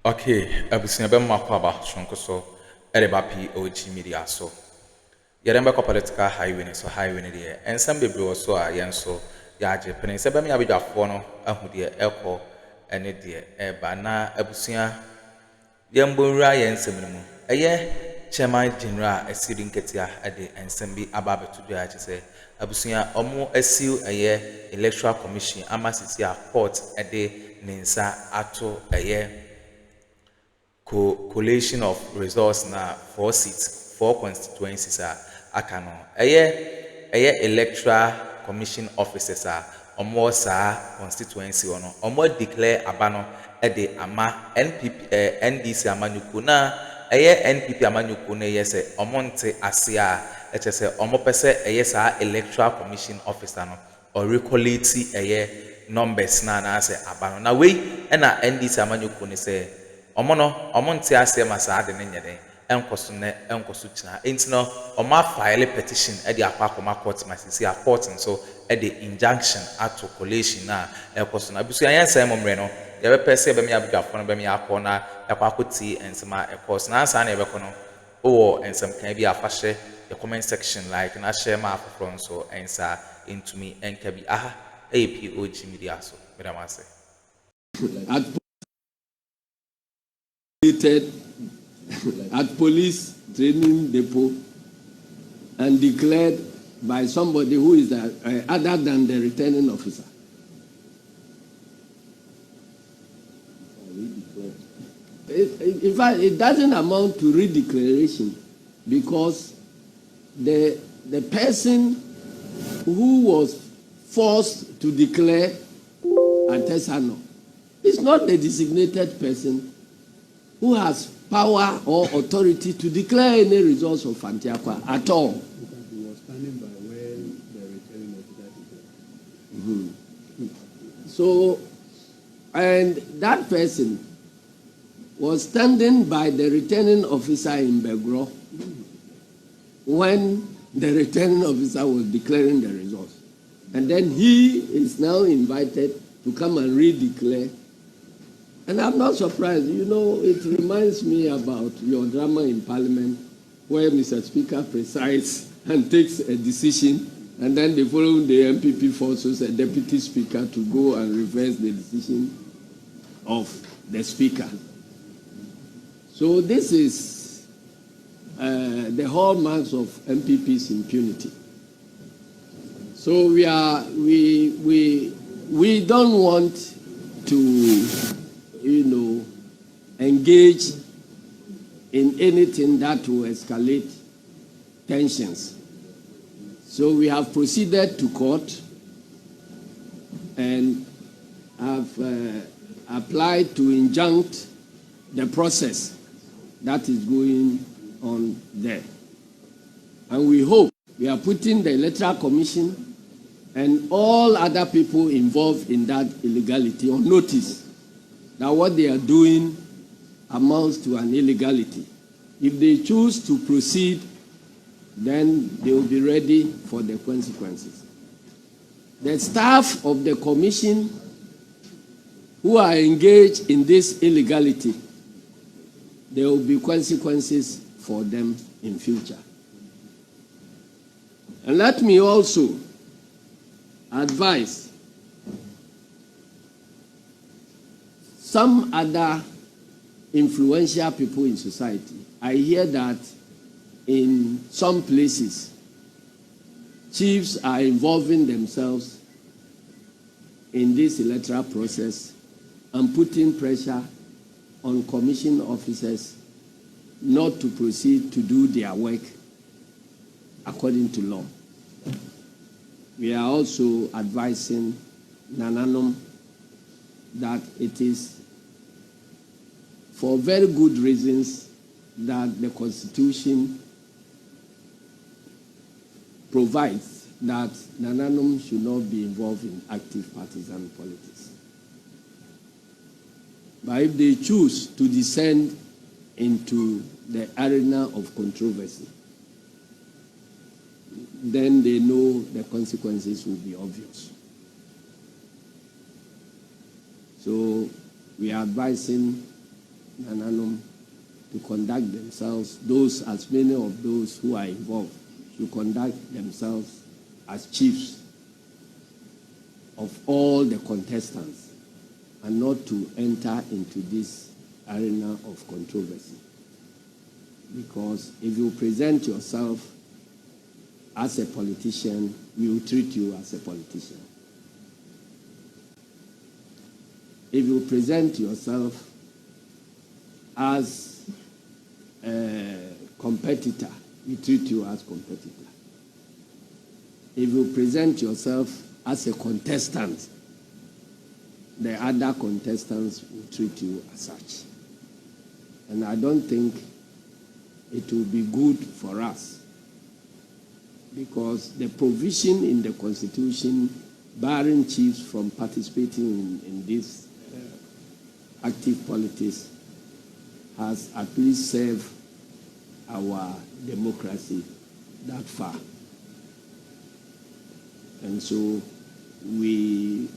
Okay, abusia be makwaba shonko so ereba POG Media so. Yerembe ko political highway so highway ne de ensem bebre so a yen so ya je pene se be me abedwafo no ahu de ekọ ene de eba na abusia yembonra yensem mu. Eye chairman general asiri Nketia ade ensem bi aba betu do a se abusia omo asiu eye electoral commission amasisi a court ade ninsa ato eye collation of results na 4 seats, 4 constituencies akano. Eye electoral commission officers omo sa constituency ono. Omo declare abano ede ama NDC amanyuku na NPP amanyuku na yese omo nte ase a echese omo pese sa electoral commission officer no or recollate numbers na ase abano. Na we na NDC amanyuku ne se omo nti ase ma saa de ne nyede enkoso china enti no omo file petition e de Akroma court masisi a court so e de injunction ato collation na enkoso na bisu ayansa momre no ye be pese be me abudwafo no be me akọ na yakoti ensema enkoso na ansa na ye be kono o ensem kan bi afahye the comment section like na share ma afro so ensa intumi enka bi aha POG Media so medamase at police training depot and declared by somebody who is other than the returning officer. In fact, it doesn't amount to redeclaration because the person who was forced to declare artisanal is not the designated person who has power or authority to declare any results of Fantiakwa at all. He was standing by when the returning officer declared. So, and that person was standing by the returning officer in Begro when the returning officer was declaring the results. And then he is now invited to come and redeclare. And I'm not surprised. You know, it reminds me about your drama in Parliament where Mr. Speaker presides and takes a decision, and then the following day MPP forces a deputy speaker to go and reverse the decision of the speaker. So this is the hallmarks of MPP's impunity. So we don't want to engage in anything that will escalate tensions. So we have proceeded to court and have applied to injunct the process that is going on there. And we hope we are putting the Electoral Commission and all other people involved in that illegality on notice that what they are doing amounts to an illegality. If they choose to proceed, then they will be ready for the consequences. The staff of the commission who are engaged in this illegality, there will be consequences for them in future. And let me also advise some other influential people in society. I hear that in some places, chiefs are involving themselves in this electoral process and putting pressure on commission officers not to proceed to do their work according to law. We are also advising Nananom that it is for very good reasons that the Constitution provides that Nananom should not be involved in active partisan politics. But if they choose to descend into the arena of controversy, then they know the consequences will be obvious. So we are advising Nananom to conduct themselves, as many of those who are involved, to conduct themselves as chiefs of all the contestants and not to enter into this arena of controversy. Because if you present yourself as a politician, we will treat you as a politician. If you present yourself as a competitor, we treat you as competitor. If you present yourself as a contestant, the other contestants will treat you as such. And I don't think it will be good for us, because the provision in the Constitution barring chiefs from participating in this active politics has at least served our democracy that far. And so we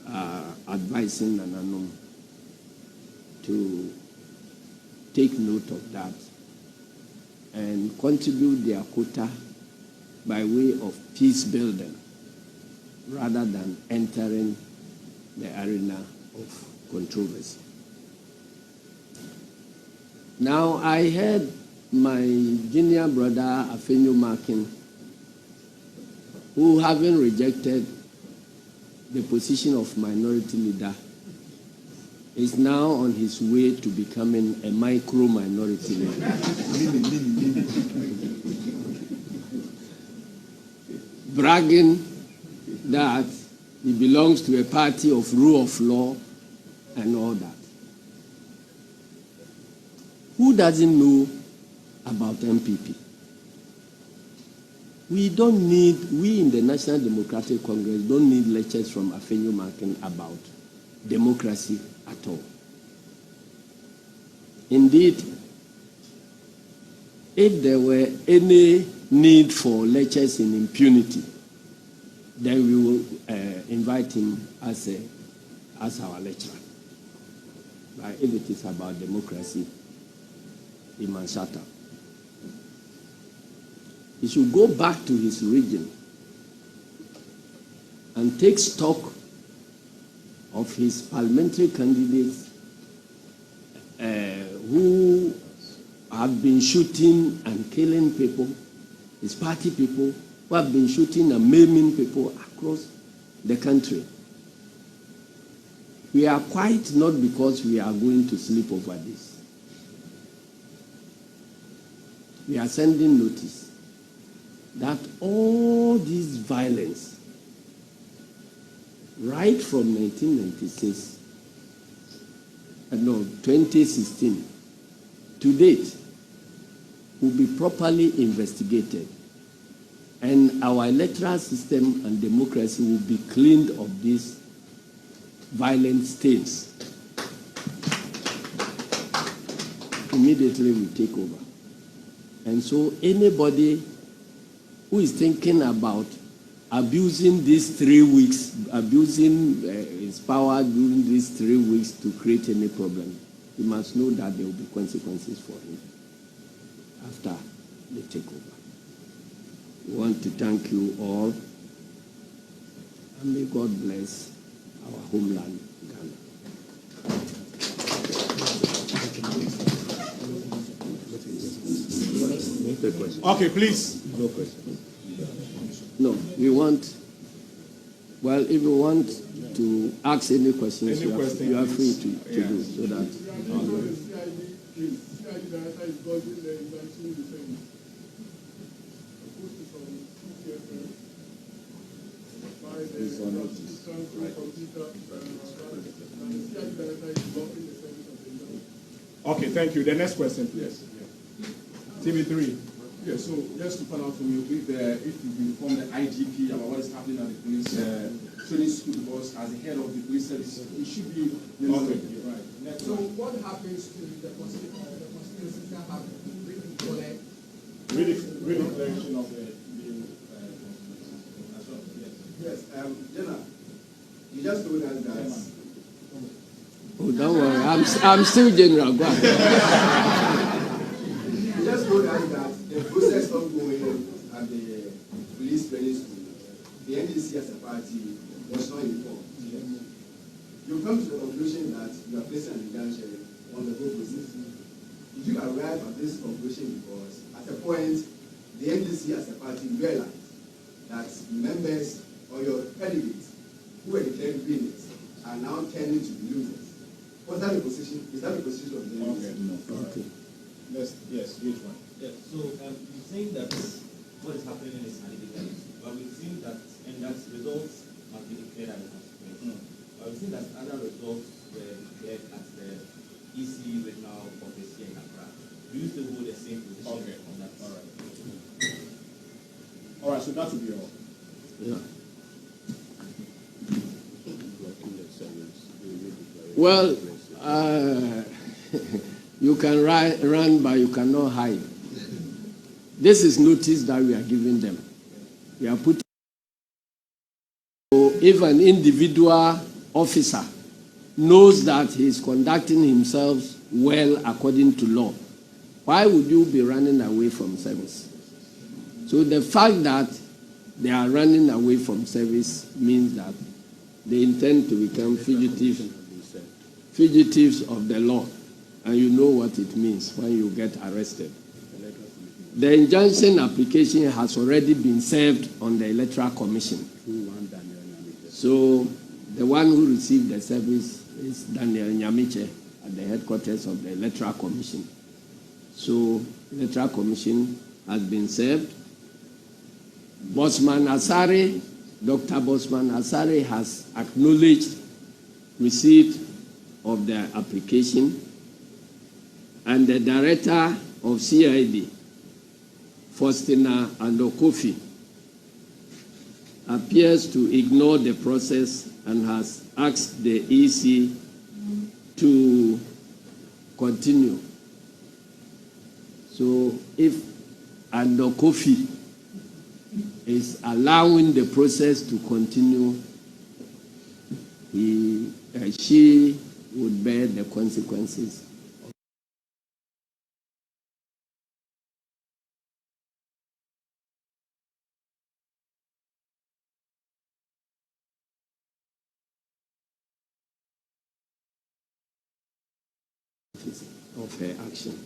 are advising Nananom to take note of that and contribute their quota by way of peace building rather than entering the arena of controversy. Now, I heard my junior brother, Afenyo Makin, who, having rejected the position of minority leader, is now on his way to becoming a micro-minority leader. Bragging that he belongs to a party of rule of law and all that. Who doesn't know about MPP? We in the National Democratic Congress don't need lectures from Afenyo Makin about democracy at all. Indeed, if there were any need for lectures in impunity, then we will invite him as our lecturer. But if it is about democracy, he must shut up. He should go back to his region and take stock of his parliamentary candidates who have been shooting and killing people, his party people who have been shooting and maiming people across the country. We are quiet not because we are going to sleep over this. We are sending notice that all this violence, right from 2016 to date, will be properly investigated, and our electoral system and democracy will be cleaned of these violent stains. Immediately we take over. And so anybody who is thinking about abusing these 3 weeks, abusing his power during these 3 weeks to create any problem, he must know that there will be consequences for him after the takeover. We want to thank you all, and may God bless our homeland, Ghana. Okay, please. No question. No, we want. Well, if you want to ask any questions, you are free to do so that. Okay, thank you. The next question, please. TV3. Yeah, so just to find out from you, if you inform the IGP about what is happening at the police training school, because as the head of the police service, it should be okay. Right. So what happens to the constituencies that have written collect? Re-declaration of the Yes, Jenna, you just told us that. Oh, don't worry. I'm still general. Go ahead. Just know that the process ongoing at the police training school, the NDC as a party was not informed. You come to the conclusion that you are placing an injunction on the whole process. Did you arrive at this conclusion because at a point the NDC as a party realized that members or your delegates who were declared winners are now turning to be losers? Was that the position? Is that the position of the NDC? Okay. Yes, which one? Yeah, so you're saying that what is happening is analytical, but we've seen that, and that results must be declared as a consequence. But we've seen that other results were declared at the EC regional office here in Accra. Do you still hold the same position on that? All right, so that will be all. Yeah. Well, you can run, but you cannot hide. This is notice that we are giving them. We are putting. So if an individual officer knows that he is conducting himself well according to law, why would you be running away from service? So the fact that they are running away from service means that they intend to become fugitives of the law. And you know what it means when you get arrested. The injunction application has already been served on the Electoral Commission. So the one who received the service is Daniel Nyamiche at the headquarters of the Electoral Commission. So the Electoral Commission has been served. Bosman Asare, Dr. Bosman Asare has acknowledged receipt of the application, and the director of CID, Faustina Akuffo, appears to ignore the process and has asked the EC to continue. So if Akuffo is allowing the process to continue, she would bear the consequences. Of her action.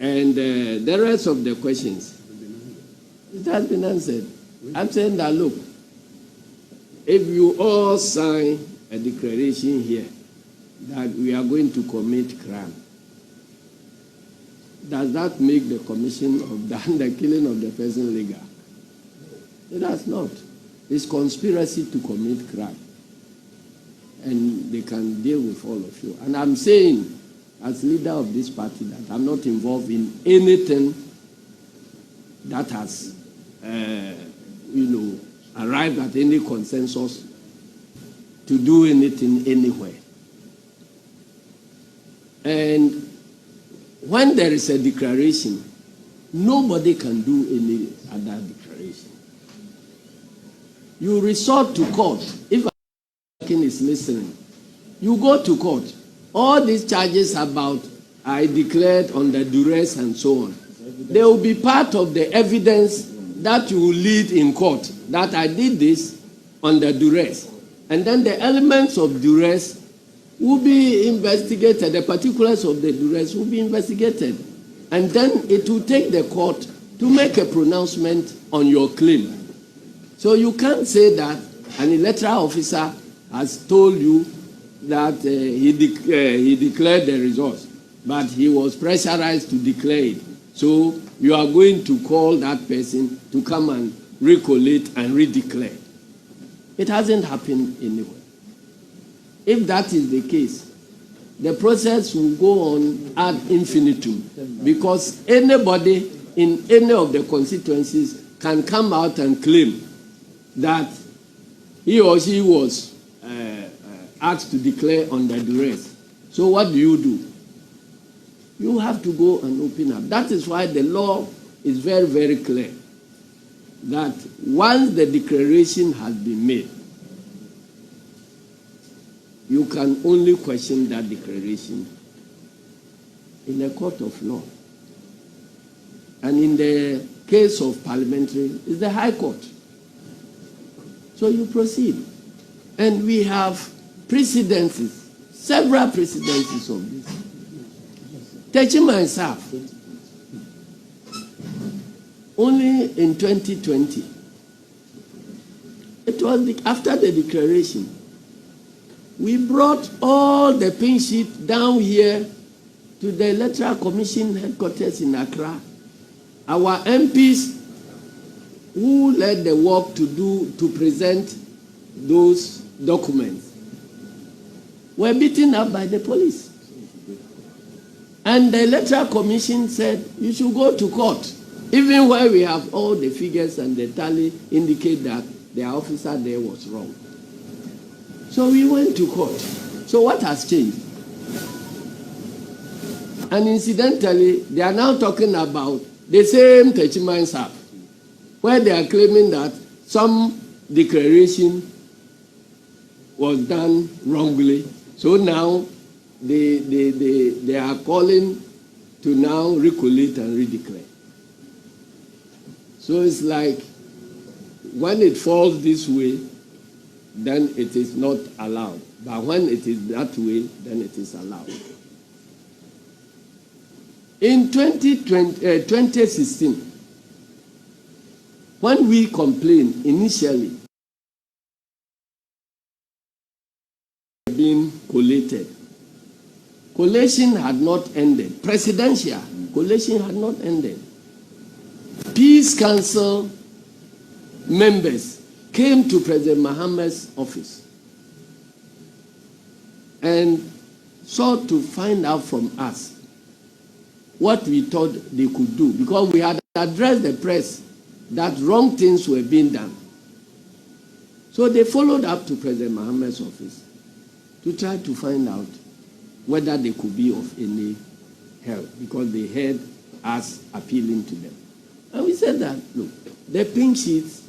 And the rest of the questions, it has been answered. I'm saying that, look, if you all sign a declaration here that we are going to commit crime, does that make the commission of the killing of the person legal? It does not. It's conspiracy to commit crime. And they can deal with all of you. And I'm saying, as leader of this party, that I'm not involved in anything that has, arrived at any consensus to do anything anywhere. And when there is a declaration, nobody can do any other declaration. You resort to court. If a is listening, you go to court. All these charges about I declared under duress and so on, they will be part of the evidence that you will lead in court, that I did this under duress. And then the elements of duress will be investigated, the particulars of the duress will be investigated. And then it will take the court to make a pronouncement on your claim. So you can't say that an electoral officer has told you that he declared the results, but he was pressurized to declare it. So you are going to call that person to come and recollate and redeclare. It hasn't happened anywhere. If that is the case, the process will go on ad infinitum, because anybody in any of the constituencies can come out and claim that he or she was asked to declare under duress. So what do? You have to go and open up. That is why the law is very, very clear that once the declaration has been made, you can only question that declaration in a court of law. And in the case of parliamentary, it's the High Court. So you proceed. And we have precedences, several precedences of this. J.Mensah, only in 2020, it was after the declaration, we brought all the pink sheet down here to the Electoral Commission headquarters in Accra. Our MPs who led the work to present those documents were beaten up by the police. And the Electoral Commission said, you should go to court. Even where we have all the figures and the tally indicate that the officer there was wrong. So we went to court. So what has changed? And incidentally, they are now talking about the same J.Mensah, where they are claiming that some declaration was done wrongly. So now they are calling to now recollate and redeclare. So it's like when it falls this way, then it is not allowed. But when it is that way, then it is allowed. In 2016, when we complained initially, being collated, collation had not ended. Presidential collation had not ended. Peace Council members came to President Mahama's office and sought to find out from us what we thought they could do, because we had addressed the press that wrong things were being done. So they followed up to President Mahama's office to try to find out whether they could be of any help, because they heard us appealing to them. And we said that, look, the pink sheets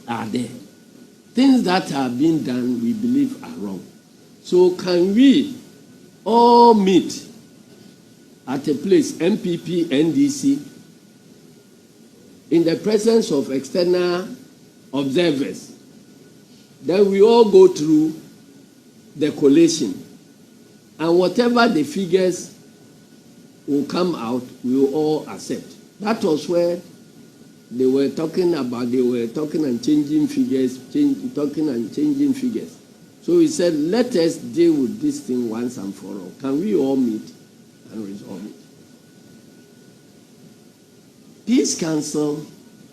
are there. Things that are being done, we believe, are wrong. So can we all meet at a place, MPP, NDC, in the presence of external observers? Then we all go through the collation. And whatever the figures will come out, we will all accept. That was where they were talking about, they were talking and changing figures, talking and changing figures. So we said, let us deal with this thing once and for all. Can we all meet and resolve it? Peace Council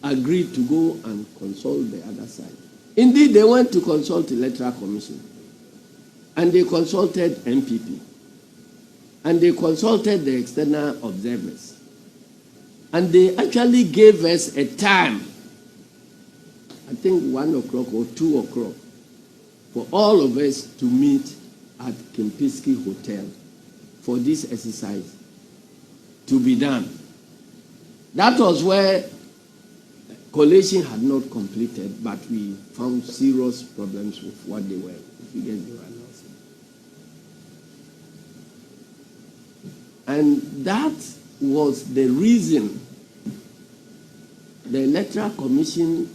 agreed to go and consult the other side. Indeed, they went to consult the Electoral Commission. And they consulted MPP. And they consulted the external observers. And they actually gave us a time, I think 1 o'clock or 2 o'clock, for all of us to meet at Kempinski Hotel for this exercise to be done. That was where collation had not completed, but we found serious problems with what they were, the figures they were announcing. And that was the reason the Electoral Commission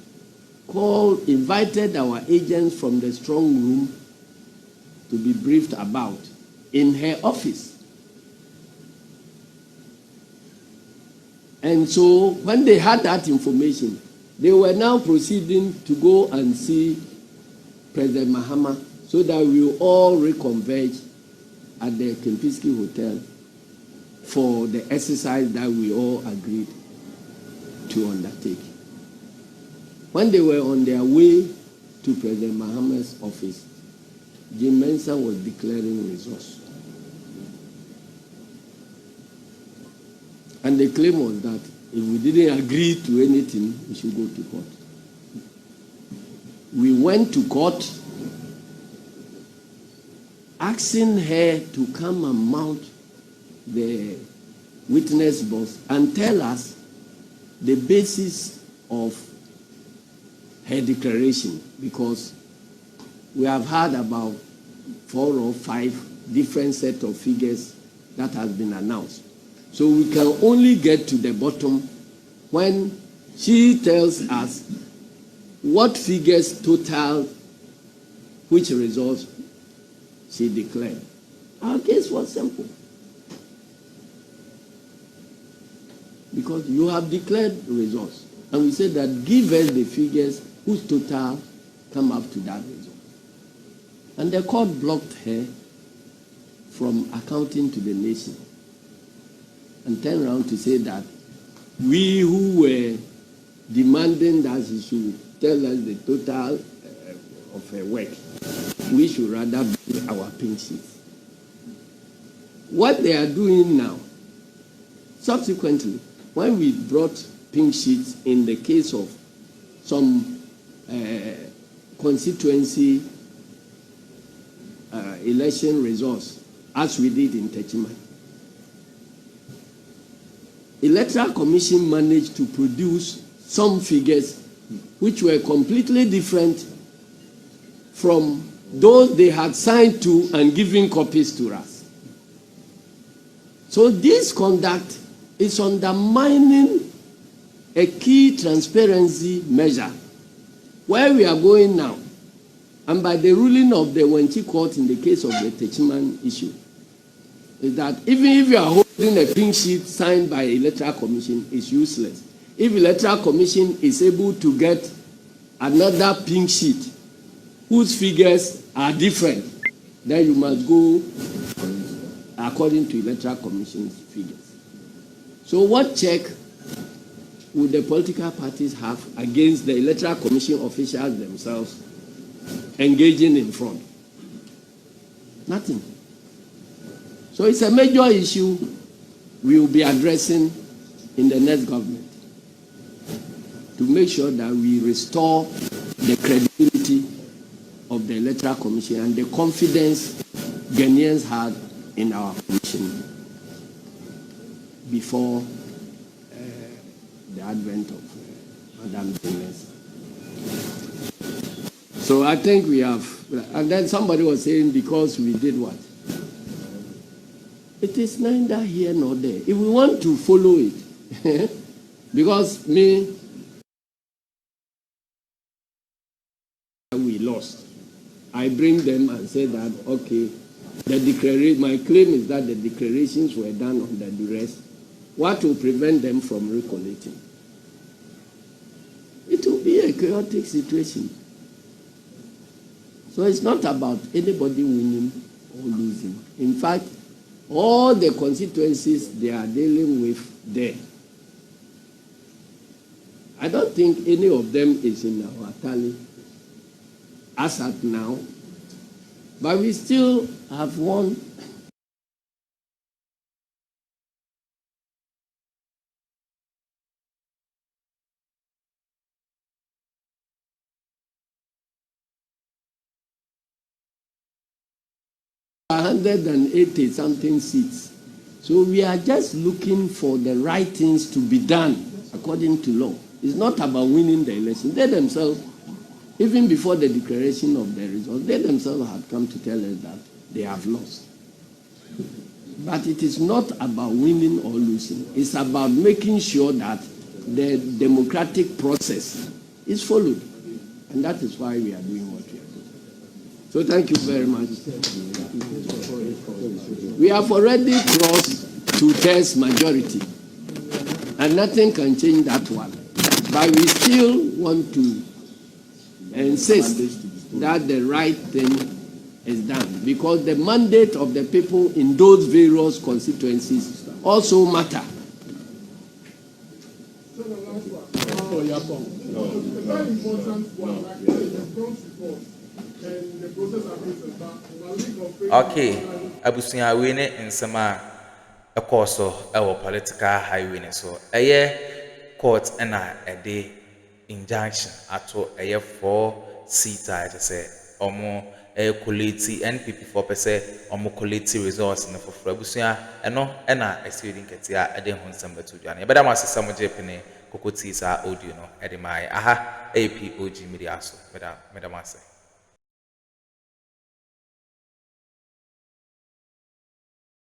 invited our agents from the strong room to be briefed about in her office. And so when they had that information, they were now proceeding to go and see President Mahama so that we will all reconverge at the Kempinski Hotel for the exercise that we all agreed to undertake. When they were on their way to President Mahama's office, J.Mensah was declaring results. And the claim was that if we didn't agree to anything, we should go to court. We went to court asking her to come and mount the witness box and tell us the basis of her declaration, because we have heard about 4 or 5 different set of figures that has been announced. So we can only get to the bottom when she tells us what figures total which results she declared. Our case was simple. Because you have declared results. And we said that give us the figures whose total come up to that result. And the court blocked her from accounting to the nation and turned around to say that we who were demanding that she should tell us the total of her work, we should rather bring our pink sheets. What they are doing now, subsequently, when we brought pink sheets in the case of some constituency election results, as we did in Techiman, Electoral Commission managed to produce some figures which were completely different from those they had signed to and given copies to us. So this conduct is undermining a key transparency measure where we are going now, and by the ruling of the Wenchi court in the case of the Techiman issue, is that even if you are holding a pink sheet signed by Electoral Commission, it's useless. If Electoral Commission is able to get another pink sheet whose figures are different, then you must go according to Electoral Commission's figures. So what check would the political parties have against the Electoral Commission officials themselves engaging in fraud? Nothing. So it's a major issue we will be addressing in the next government to make sure that we restore the credibility of the Electoral Commission and the confidence Ghanaians had in our commission before the advent of Madam J.Mensah. So I think we have, and then somebody was saying because we did what? It is neither here nor there. If we want to follow it, because we lost, I bring them and say that, okay, my claim is that the declarations were done under duress. What will prevent them from recollating? It will be a chaotic situation. So it's not about anybody winning or losing. In fact, all the constituencies they are dealing with there, I don't think any of them is in our tally as at now, but we still have won. $180-something seats. So we are just looking for the right things to be done according to law. It's not about winning the election. They themselves, even before the declaration of the results, they themselves had come to tell us that they have lost. But it is not about winning or losing. It's about making sure that the democratic process is followed. And that is why we are doing what we are doing. So thank you very much. We have already crossed 2/3 majority, and nothing can change that one. But we still want to insist that the right thing is done, because the mandate of the people in those various constituencies also matter. Very important one, actually, the front report and the process of okay, abusua we ne nsema ekoso ewo political highway so court na ede injunction ato 4 seater to say omo collate NPP 4% omo collate results na for abusua eno na A.Nketia ede ho nsem betu dwane beda ma sesa mo jepene kokoti sa audio no ede mai aha POG Media so beda ma se